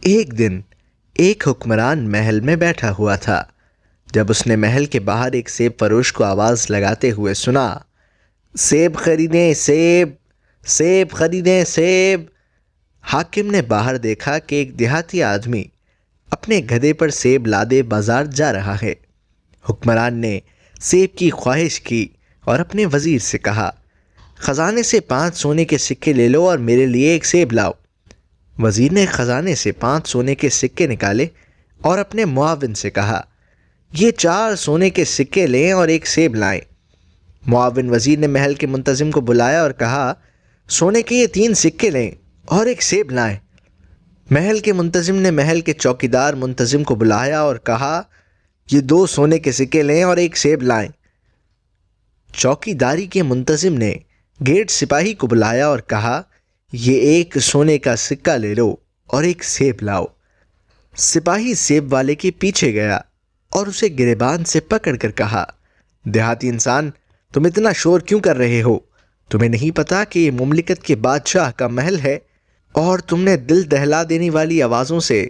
ایک دن ایک حکمران محل میں بیٹھا ہوا تھا۔ جب اس نے محل کے باہر ایک سیب فروش کو آواز لگاتے ہوئے سنا، سیب خریدیں سیب، سیب خریدیں سیب۔ حاکم نے باہر دیکھا کہ ایک دیہاتی آدمی اپنے گدھے پر سیب لادے بازار جا رہا ہے۔ حکمران نے سیب کی خواہش کی اور اپنے وزیر سے کہا، خزانے سے 5 سونے کے سکے لے لو اور میرے لیے ایک سیب لاؤ۔ وزیر نے خزانے سے 5 سونے کے سکے نکالے اور اپنے معاون سے کہا، یہ 4 سونے کے سکے لیں اور ایک سیب لائیں۔ معاون وزیر نے محل کے منتظم کو بلایا اور کہا، سونے کے یہ 3 سکے لیں اور ایک سیب لائیں۔ محل کے منتظم نے محل کے چوکیدار منتظم کو بلایا اور کہا، یہ 2 سونے کے سکے لیں اور ایک سیب لائیں۔ چوکیداری کے منتظم نے گیٹ سپاہی کو بلایا اور کہا، یہ 1 سونے کا سکہ لے لو اور ایک سیب لاؤ۔ سپاہی سیب والے کے پیچھے گیا اور اسے گریبان سے پکڑ کر کہا، دیہاتی انسان، تم اتنا شور کیوں کر رہے ہو؟ تمہیں نہیں پتا کہ یہ مملکت کے بادشاہ کا محل ہے اور تم نے دل دہلا دینے والی آوازوں سے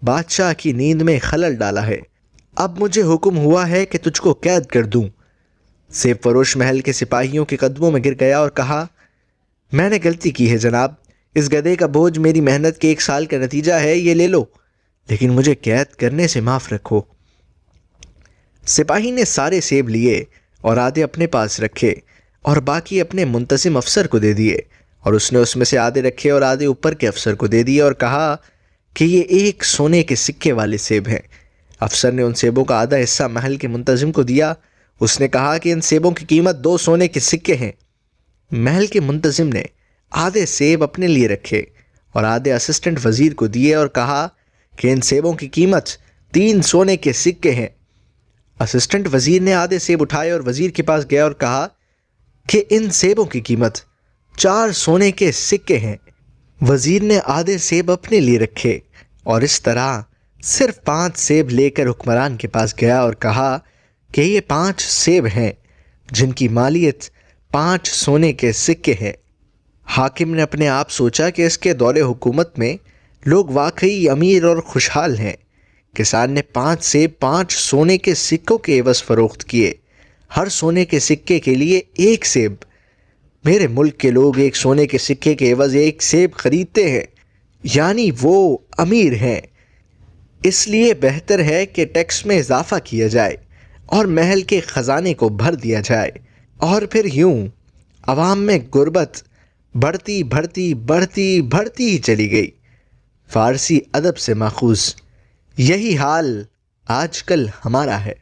بادشاہ کی نیند میں خلل ڈالا ہے۔ اب مجھے حکم ہوا ہے کہ تجھ کو قید کر دوں۔ سیب فروش محل کے سپاہیوں کے قدموں میں گر گیا اور کہا، میں نے غلطی کی ہے جناب، اس گدھے کا بوجھ میری محنت کے 1 سال کا نتیجہ ہے، یہ لے لو، لیکن مجھے قید کرنے سے معاف رکھو۔ سپاہی نے سارے سیب لیے اور آدھے اپنے پاس رکھے اور باقی اپنے منتظم افسر کو دے دیے، اور اس نے اس میں سے آدھے رکھے اور آدھے اوپر کے افسر کو دے دیے اور کہا کہ یہ 1 سونے کے سکے والے سیب ہیں۔ افسر نے ان سیبوں کا آدھا حصہ محل کے منتظم کو دیا۔ اس نے کہا کہ ان سیبوں کی قیمت 2 سونے کے سکے ہیں۔ محل کے منتظم نے آدھے سیب اپنے لیے رکھے اور آدھے اسسٹنٹ وزیر کو دیے اور کہا کہ ان سیبوں کی قیمت 3 سونے کے سکے ہیں۔ اسسٹنٹ وزیر نے آدھے سیب اٹھائے اور وزیر کے پاس گیا اور کہا کہ ان سیبوں کی قیمت 4 سونے کے سکے ہیں۔ وزیر نے آدھے سیب اپنے لیے رکھے اور اس طرح صرف 5 سیب لے کر حکمران کے پاس گیا اور کہا کہ یہ 5 سیب ہیں جن کی مالیت 5 سونے کے سکے ہیں۔ حاکم نے اپنے آپ سوچا کہ اس کے دور حکومت میں لوگ واقعی امیر اور خوشحال ہیں۔ کسان نے 5 سیب 5 سونے کے سکوں کے عوض فروخت کیے، ہر سونے کے سکے کے لیے 1 سیب۔ میرے ملک کے لوگ 1 سونے کے سکے کے عوض 1 سیب خریدتے ہیں، یعنی وہ امیر ہیں۔ اس لیے بہتر ہے کہ ٹیکس میں اضافہ کیا جائے اور محل کے خزانے کو بھر دیا جائے، اور پھر یوں عوام میں غربت بڑھتی بڑھتی بڑھتی بڑھتی ہی چلی گئی۔ فارسی ادب سے ماخوذ۔ یہی حال آج کل ہمارا ہے۔